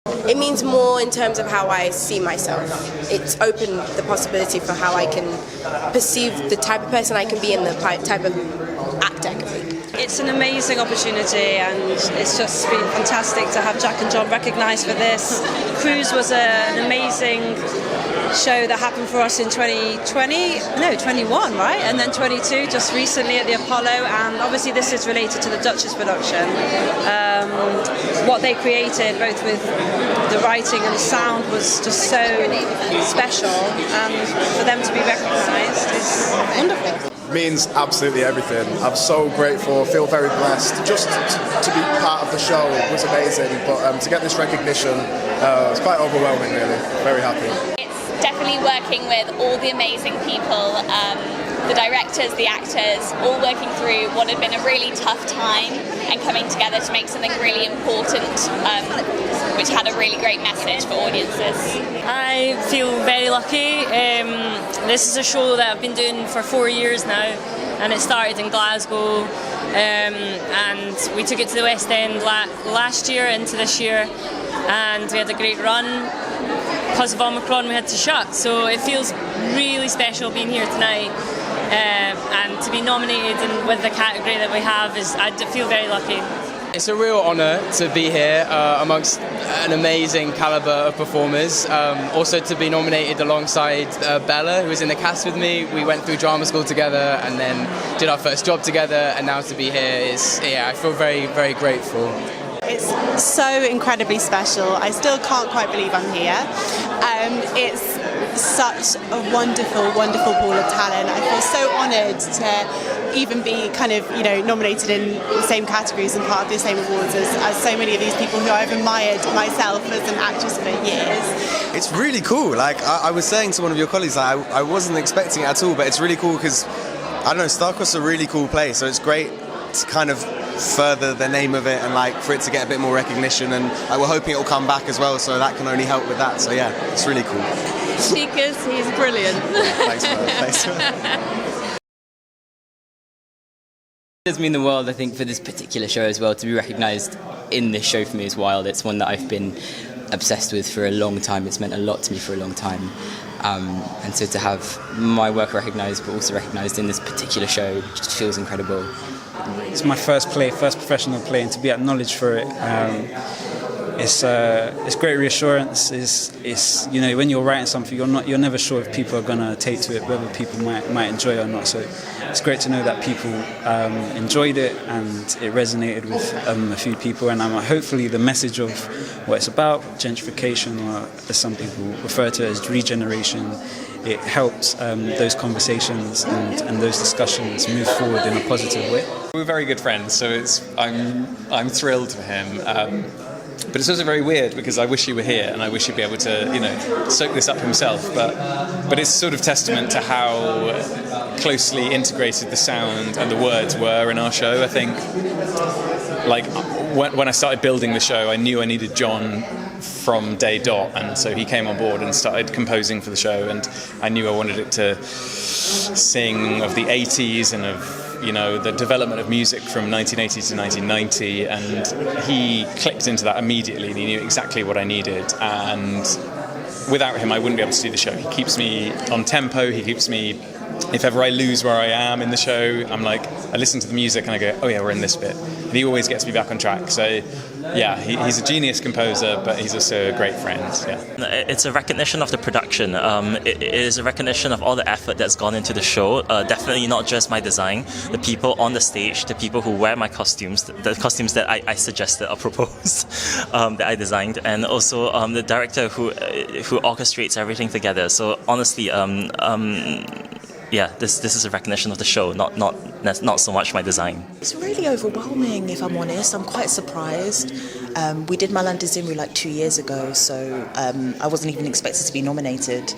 It means more in terms of how I see myself. It's opened the possibility for how I can perceive the type of person I can be and the type of actor I can be. It's an amazing opportunity, and it's just been fantastic to have Jack and John recognised for this. Cruise was an amazing show that happened for us in 21, right? And then 22, just recently at the Apollo, and obviously this is related to the Duchess production. What they created, both with the writing and the sound, was just so special, and for them to be recognised is wonderful. Means absolutely everything. I'm so grateful, feel very blessed. Just to be part of the show was amazing, but to get this recognition, it's quite overwhelming really. Very happy. It's definitely working with all the amazing people, the directors, the actors, all working through what had been a really tough time and coming together to make something really important, which had a really great message for audiences. I feel very lucky. This is a show that I've been doing for 4 years now, and it started in Glasgow, and we took it to the West End last year into this year, and we had a great run. Because of Omicron we had to shut, so it feels really special being here tonight, and to be nominated and with the category that we have I feel very lucky. It's a real honour to be here amongst an amazing calibre of performers. Also to be nominated alongside Bella, who was in the cast with me. We went through drama school together and then did our first job together, and now to be here I feel very, very grateful. It's so incredibly special. I still can't quite believe I'm here. It's such a wonderful, wonderful pool of talent. I feel so honoured to even be nominated in the same categories and part of the same awards as so many of these people who I've admired myself as an actress for years. It's really cool. Like I was saying to one of your colleagues, I wasn't expecting it at all, but it's really cool because, I don't know, Starcross is a really cool place, so it's great to kind of further the name of it and for it to get a bit more recognition, and we're hoping it will come back as well, so that can only help with that. So yeah, it's really cool. Because he's brilliant. Thanks for that. Thanks. It does mean the world, I think, for this particular show as well. To be recognised in this show for me is wild. It's one that I've been obsessed with for a long time. It's meant a lot to me for a long time. And so to have my work recognised, but also recognised in this particular show, just feels incredible. It's my first professional play, and to be acknowledged for it, it's great reassurance. It's when you're writing something, you're never sure if people are gonna take to it, whether people might enjoy it or not. So it's great to know that people enjoyed it and it resonated with a few people. And hopefully the message of what it's about, gentrification, or as some people refer to it as regeneration, it helps those conversations and those discussions move forward in a positive way. We're very good friends, so I'm thrilled for him. But it's also very weird because I wish he were here and I wish he'd be able to, soak this up himself. But it's sort of testament to how closely integrated the sound and the words were in our show. I think, when I started building the show, I knew I needed John from day dot, and so he came on board and started composing for the show, and I knew I wanted it to sing of the 80s and of the development of music from 1980 to 1990, and he clicked into that immediately, and he knew exactly what I needed. And without him I wouldn't be able to do the show. He keeps me on tempo, he keeps me, if ever I lose where I am in the show, I listen to the music and I go, oh yeah, we're in this bit, and he always gets me back on track. So yeah, he's a genius composer, but he's also a great friend. Yeah. It's a recognition of the production. It is a recognition of all the effort that's gone into the show. Definitely not just my design, the people on the stage, the people who wear my costumes, the costumes that I suggested or proposed, that I designed, and also the director who orchestrates everything together. So honestly, yeah, this is a recognition of the show, not so much my design. It's really overwhelming, if I'm honest. I'm quite surprised. We did Malanda Zimri 2 years ago, so I wasn't even expected to be nominated.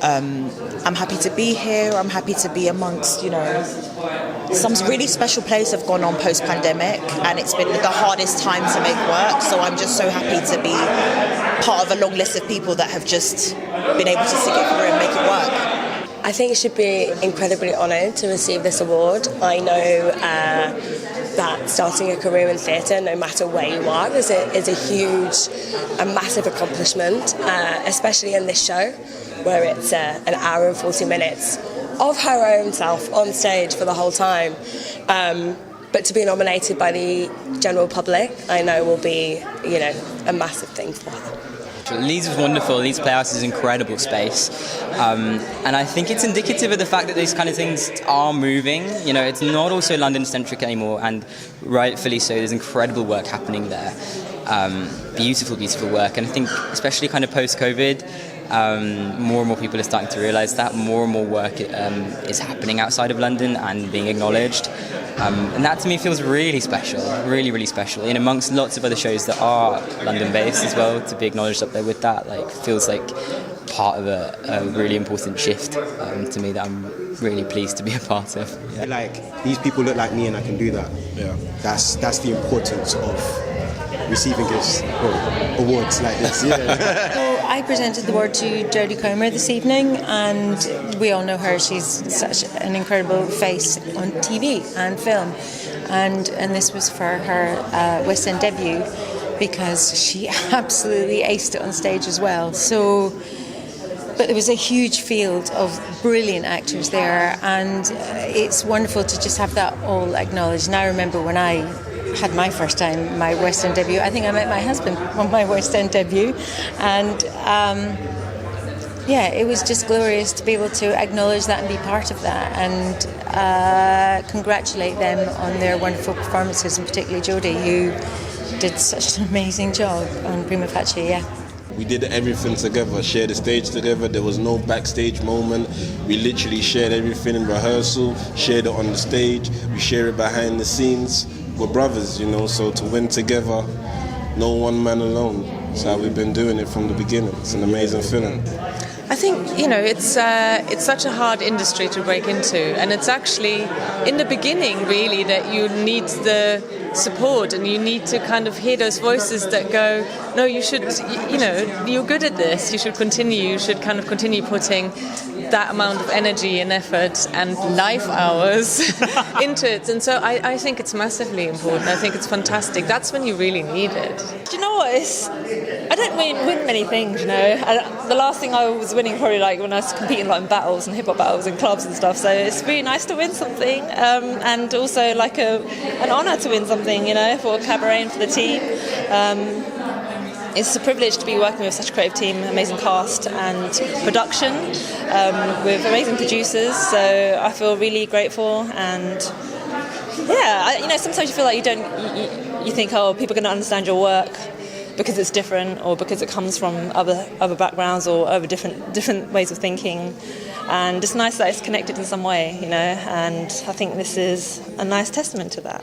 I'm happy to be here. I'm happy to be amongst, some really special plays have gone on post-pandemic, and it's been the hardest time to make work. So I'm just so happy to be part of a long list of people that have just been able to stick it through and make it work. I think it should be incredibly honoured to receive this award. I know that starting a career in theatre, no matter where you are, is a huge and massive accomplishment, especially in this show, where it's an hour and 40 minutes of her own self on stage for the whole time. But to be nominated by the general public, I know will be, a massive thing for her. Leeds was wonderful. Leeds Playhouse is an incredible space, and I think it's indicative of the fact that these kind of things are moving. It's not also London-centric anymore, and rightfully so. There's incredible work happening there, beautiful work, and I think especially kind of post-COVID, more and more people are starting to realise that more and more work is happening outside of London and being acknowledged. And that to me feels really special, really, really special. In amongst lots of other shows that are London-based as well, to be acknowledged up there with that, feels like part of a really important shift to me that I'm really pleased to be a part of. Yeah. These people look like me and I can do that. Yeah. That's the importance of receiving gifts or awards like this. Yeah. So I presented the award to Jodie Comer this evening, and we all know her. She's such an incredible face on TV and film, and this was for her West End debut, because she absolutely aced it on stage as well. But there was a huge field of brilliant actors there, and it's wonderful to just have that all acknowledged. And I remember when I had my first time, my West End debut, I think I met my husband on my West End debut, and it was just glorious to be able to acknowledge that and be part of that, and congratulate them on their wonderful performances, and particularly Jodie, who did such an amazing job on Prima Facie. We did everything together, shared the stage together. There was no backstage moment. We literally shared everything in rehearsal, shared it on the stage, we share it behind the scenes. We're brothers, so to win together, no one man alone. That's how we've been doing it from the beginning. It's an amazing feeling. I think, it's such a hard industry to break into, and it's actually in the beginning really that you need the support, and you need to kind of hear those voices that go, no, you should, you're good at this, you should continue putting that amount of energy and effort and life hours into it. And so I think it's massively important. I think it's fantastic. That's when you really need it. Do you know what? I don't win many things, the last thing I was winning probably when I was competing in battles and hip-hop battles and clubs and stuff, so it's really nice to win something, and also an honour to win something, for cabaret and for the team. It's a privilege to be working with such a creative team, amazing cast and production, with amazing producers, so I feel really grateful. And sometimes you feel like you think, oh, people are going to understand your work because it's different, or because it comes from other backgrounds or other different ways of thinking, and it's nice that it's connected in some way, and I think this is a nice testament to that.